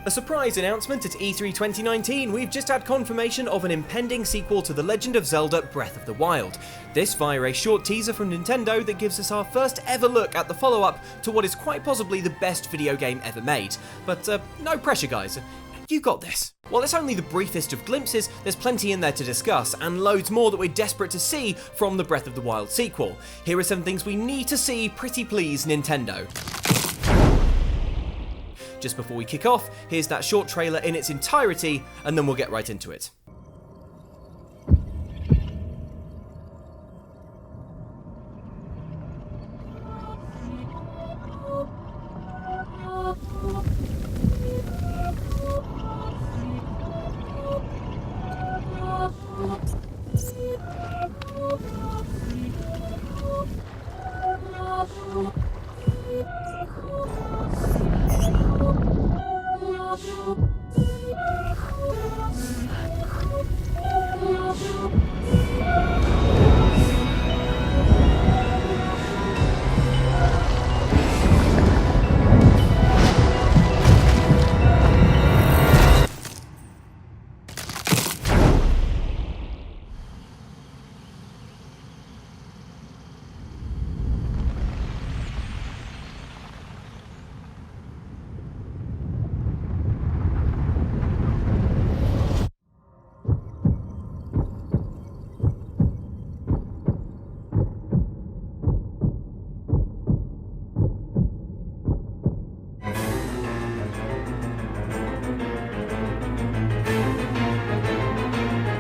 A surprise announcement at E3 2019, we've just had confirmation of an impending sequel to The Legend of Zelda Breath of the Wild. This via a short teaser from Nintendo that gives us our first ever look at the follow-up to what is quite possibly the best video game ever made. But no pressure guys, you got this. While it's only the briefest of glimpses, there's plenty in there to discuss, and loads more that we're desperate to see from the Breath of the Wild sequel. Here are some things we need to see, pretty please Nintendo. Just before we kick off, here's that short trailer in its entirety, and then we'll get right into it.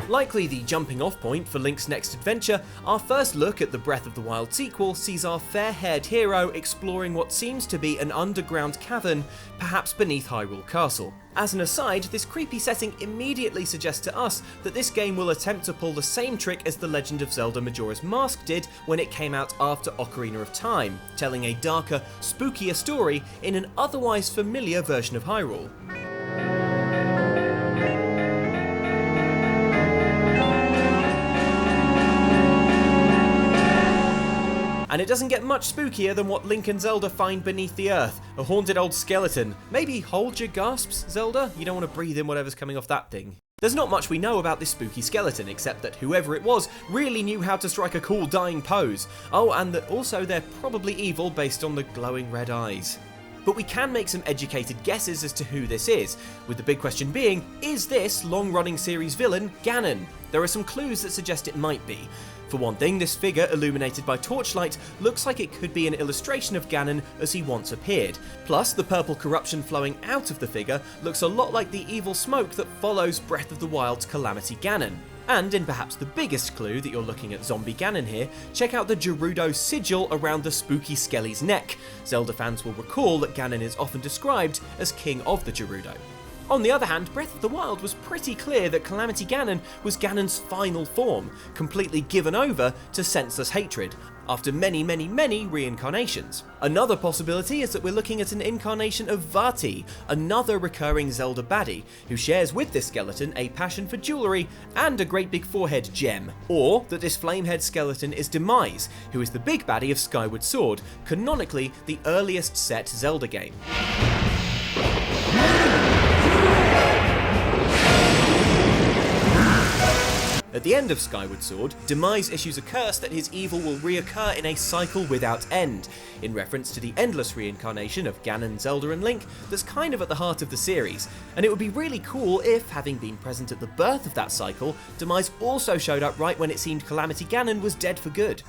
Likely the jumping off point for Link's next adventure, our first look at the Breath of the Wild sequel sees our fair-haired hero exploring what seems to be an underground cavern, perhaps beneath Hyrule Castle. As an aside, this creepy setting immediately suggests to us that this game will attempt to pull the same trick as The Legend of Zelda Majora's Mask did when it came out after Ocarina of Time, telling a darker, spookier story in an otherwise familiar version of Hyrule. And it doesn't get much spookier than what Link and Zelda find beneath the earth, a haunted old skeleton. Maybe hold your gasps, Zelda? You don't want to breathe in whatever's coming off that thing. There's not much we know about this spooky skeleton, except that whoever it was really knew how to strike a cool dying pose. Oh, and that also they're probably evil based on the glowing red eyes. But we can make some educated guesses as to who this is, with the big question being, is this long-running series villain Ganon? There are some clues that suggest it might be. For one thing, this figure, illuminated by torchlight, looks like it could be an illustration of Ganon as he once appeared. Plus, the purple corruption flowing out of the figure looks a lot like the evil smoke that follows Breath of the Wild's Calamity Ganon. And in perhaps the biggest clue that you're looking at zombie Ganon here, check out the Gerudo sigil around the spooky Skelly's neck. Zelda fans will recall that Ganon is often described as King of the Gerudo. On the other hand, Breath of the Wild was pretty clear that Calamity Ganon was Ganon's final form, completely given over to senseless hatred, after many reincarnations. Another possibility is that we're looking at an incarnation of Vati, another recurring Zelda baddie, who shares with this skeleton a passion for jewellery and a great big forehead gem. Or that this flamehead skeleton is Demise, who is the big baddie of Skyward Sword, canonically the earliest set Zelda game. At the end of Skyward Sword, Demise issues a curse that his evil will reoccur in a cycle without end, in reference to the endless reincarnation of Ganon, Zelda and Link that's kind of at the heart of the series, and it would be really cool if, having been present at the birth of that cycle, Demise also showed up right when it seemed Calamity Ganon was dead for good.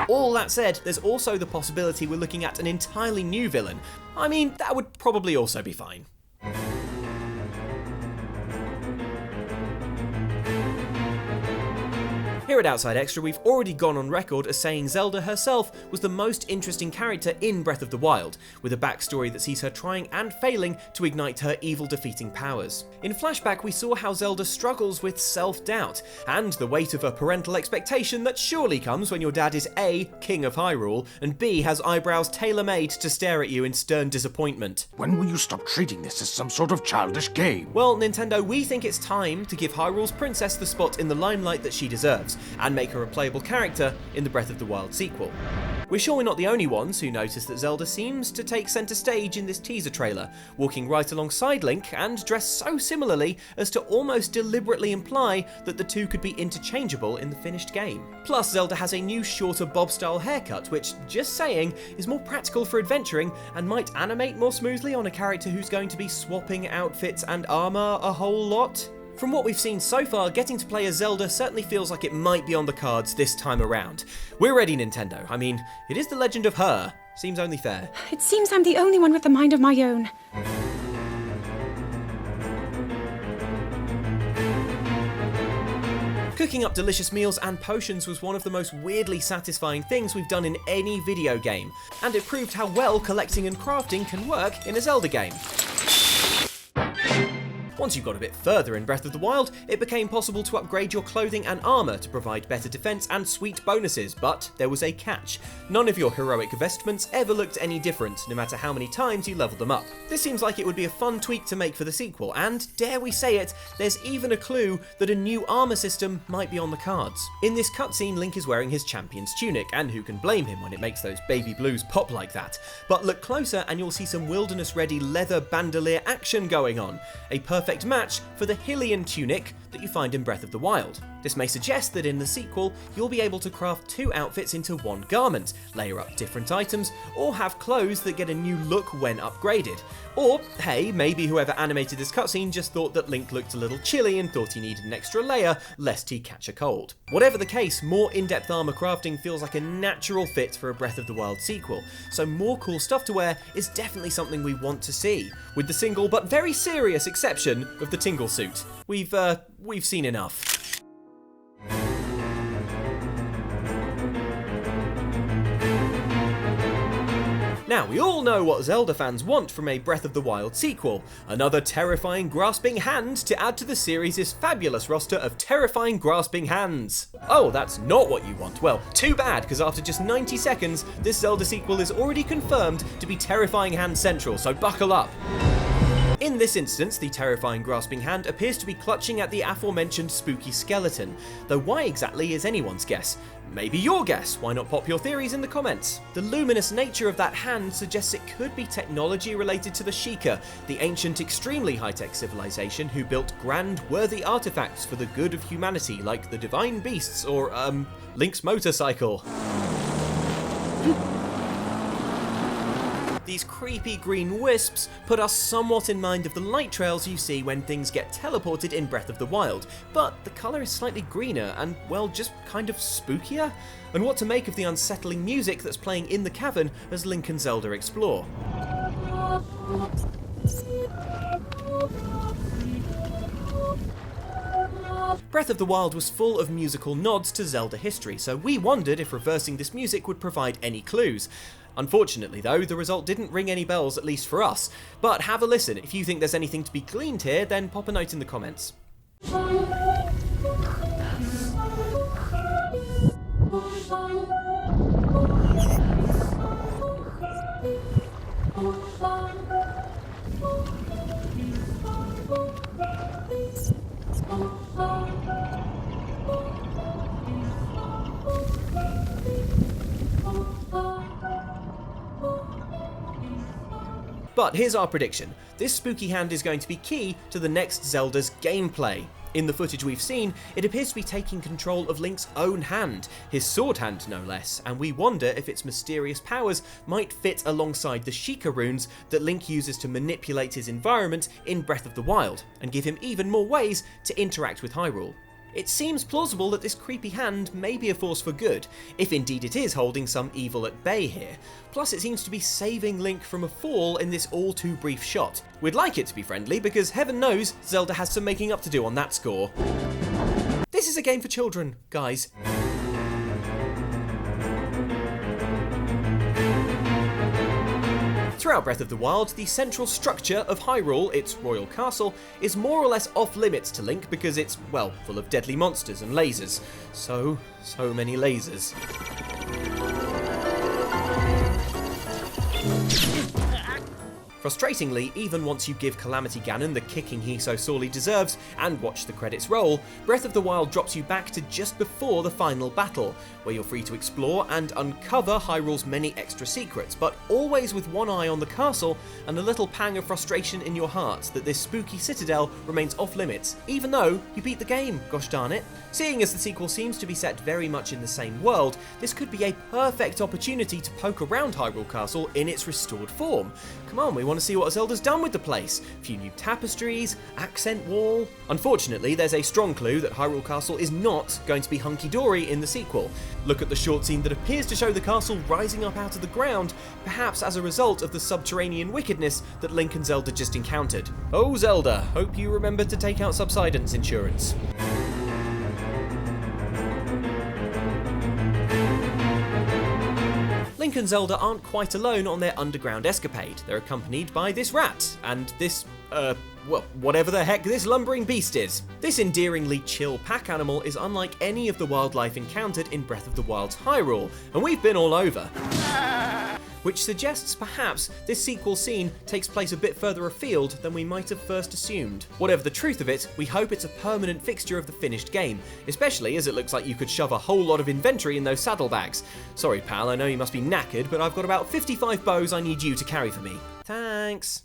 All that said, there's also the possibility we're looking at an entirely new villain. I mean, that would probably also be fine. Here at Outside Xtra, we've already gone on record as saying Zelda herself was the most interesting character in Breath of the Wild, with a backstory that sees her trying and failing to ignite her evil-defeating powers. In flashback, we saw how Zelda struggles with self-doubt, and the weight of a parental expectation that surely comes when your dad is A, King of Hyrule, and B, has eyebrows tailor-made to stare at you in stern disappointment. When will you stop treating this as some sort of childish game? Well, Nintendo, we think it's time to give Hyrule's princess the spot in the limelight that she deserves, and make her a playable character in the Breath of the Wild sequel. We're sure we're not the only ones who notice that Zelda seems to take centre stage in this teaser trailer, walking right alongside Link and dressed so similarly as to almost deliberately imply that the two could be interchangeable in the finished game. Plus, Zelda has a new shorter bob-style haircut, which, just saying, is more practical for adventuring and might animate more smoothly on a character who's going to be swapping outfits and armour a whole lot. From what we've seen so far, getting to play as Zelda certainly feels like it might be on the cards this time around. We're ready, Nintendo. I mean, it is the Legend of Her. Seems only fair. It seems I'm the only one with a mind of my own. Cooking up delicious meals and potions was one of the most weirdly satisfying things we've done in any video game, and it proved how well collecting and crafting can work in a Zelda game. Once you got a bit further in Breath of the Wild, it became possible to upgrade your clothing and armour to provide better defence and sweet bonuses, but there was a catch. None of your heroic vestments ever looked any different, no matter how many times you leveled them up. This seems like it would be a fun tweak to make for the sequel, and, dare we say it, there's even a clue that a new armour system might be on the cards. In this cutscene, Link is wearing his champion's tunic, and who can blame him when it makes those baby blues pop like that? But look closer and you'll see some wilderness-ready leather bandolier action going on. A perfect match for the Hylian tunic that you find in Breath of the Wild. This may suggest that in the sequel, you'll be able to craft two outfits into one garment, layer up different items, or have clothes that get a new look when upgraded. Or, hey, maybe whoever animated this cutscene just thought that Link looked a little chilly and thought he needed an extra layer, lest he catch a cold. Whatever the case, more in-depth armor crafting feels like a natural fit for a Breath of the Wild sequel, so more cool stuff to wear is definitely something we want to see, with the single but very serious exception of the Tingle suit. We've seen enough. Now, we all know what Zelda fans want from a Breath of the Wild sequel. Another terrifying grasping hand to add to the series' fabulous roster of terrifying grasping hands. Oh, that's not what you want. Well, too bad, because after just 90 seconds, this Zelda sequel is already confirmed to be Terrifying Hand Central, so buckle up. In this instance, the terrifying grasping hand appears to be clutching at the aforementioned spooky skeleton, though why exactly is anyone's guess. Maybe your guess, why not pop your theories in the comments? The luminous nature of that hand suggests it could be technology related to the Sheikah, the ancient extremely high-tech civilization who built grand, worthy artifacts for the good of humanity like the divine beasts or, Link's motorcycle. These creepy green wisps put us somewhat in mind of the light trails you see when things get teleported in Breath of the Wild, but the colour is slightly greener and, well, just kind of spookier? And what to make of the unsettling music that's playing in the cavern as Link and Zelda explore. Breath of the Wild was full of musical nods to Zelda history, so we wondered if reversing this music would provide any clues. Unfortunately though, the result didn't ring any bells, at least for us. But have a listen. If you think there's anything to be gleaned here, then pop a note in the comments. But here's our prediction. This spooky hand is going to be key to the next Zelda's gameplay. In the footage we've seen, it appears to be taking control of Link's own hand, his sword hand no less, and we wonder if its mysterious powers might fit alongside the Sheikah runes that Link uses to manipulate his environment in Breath of the Wild, and give him even more ways to interact with Hyrule. It seems plausible that this creepy hand may be a force for good, if indeed it is holding some evil at bay here. Plus it seems to be saving Link from a fall in this all too brief shot. We'd like it to be friendly because heaven knows Zelda has some making up to do on that score. This is a game for children, guys. Throughout Breath of the Wild, the central structure of Hyrule, its royal castle, is more or less off limits to Link because it's, well, full of deadly monsters and lasers. So many lasers. Frustratingly, even once you give Calamity Ganon the kicking he so sorely deserves and watch the credits roll, Breath of the Wild drops you back to just before the final battle, where you're free to explore and uncover Hyrule's many extra secrets, but always with one eye on the castle and a little pang of frustration in your heart that this spooky citadel remains off limits, even though you beat the game, gosh darn it. Seeing as the sequel seems to be set very much in the same world, this could be a perfect opportunity to poke around Hyrule Castle in its restored form. Come on, we want to see what Zelda's done with the place. A few new tapestries, accent wall. Unfortunately, there's a strong clue that Hyrule Castle is not going to be hunky-dory in the sequel. Look at the short scene that appears to show the castle rising up out of the ground, perhaps as a result of the subterranean wickedness that Link and Zelda just encountered. Oh Zelda, hope you remember to take out subsidence insurance. Link and Zelda aren't quite alone on their underground escapade. They're accompanied by this rat, and this, well, whatever the heck this lumbering beast is. This endearingly chill pack animal is unlike any of the wildlife encountered in Breath of the Wild's Hyrule, and we've been all over. Which suggests perhaps this sequel scene takes place a bit further afield than we might have first assumed. Whatever the truth of it, we hope it's a permanent fixture of the finished game, especially as it looks like you could shove a whole lot of inventory in those saddlebags. Sorry pal, I know you must be knackered, but I've got about 55 bows I need you to carry for me. Thanks.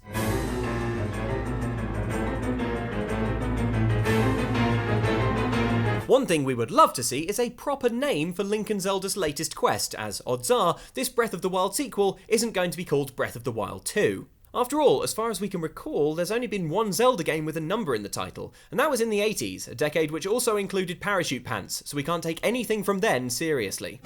One thing we would love to see is a proper name for Link and Zelda's latest quest, as odds are, this Breath of the Wild sequel isn't going to be called Breath of the Wild 2. After all, as far as we can recall, there's only been one Zelda game with a number in the title, and that was in the 80s, a decade which also included parachute pants, so we can't take anything from then seriously.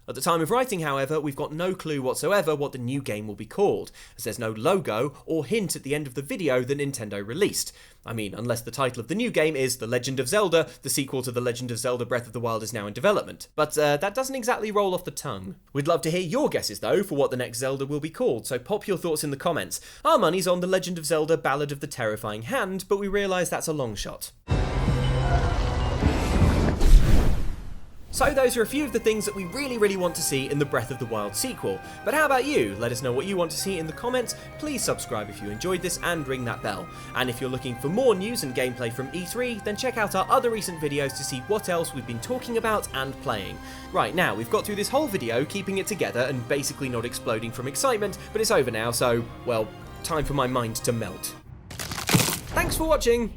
At the time of writing, however, we've got no clue whatsoever what the new game will be called, as there's no logo or hint at the end of the video that Nintendo released. I mean, unless the title of the new game is The Legend of Zelda, the sequel to The Legend of Zelda Breath of the Wild is now in development. But that doesn't exactly roll off the tongue. We'd love to hear your guesses, though, for what the next Zelda will be called, so pop your thoughts in the comments. Our money's on The Legend of Zelda Ballad of the Terrifying Hand, but we realise that's a long shot. So those are a few of the things that we really want to see in the Breath of the Wild sequel. But how about you? Let us know what you want to see in the comments. Please subscribe if you enjoyed this and ring that bell. And if you're looking for more news and gameplay from E3, then check out our other recent videos to see what else we've been talking about and playing. Right, now we've got through this whole video keeping it together and basically not exploding from excitement, but it's over now, so, well, time for my mind to melt. Thanks for watching!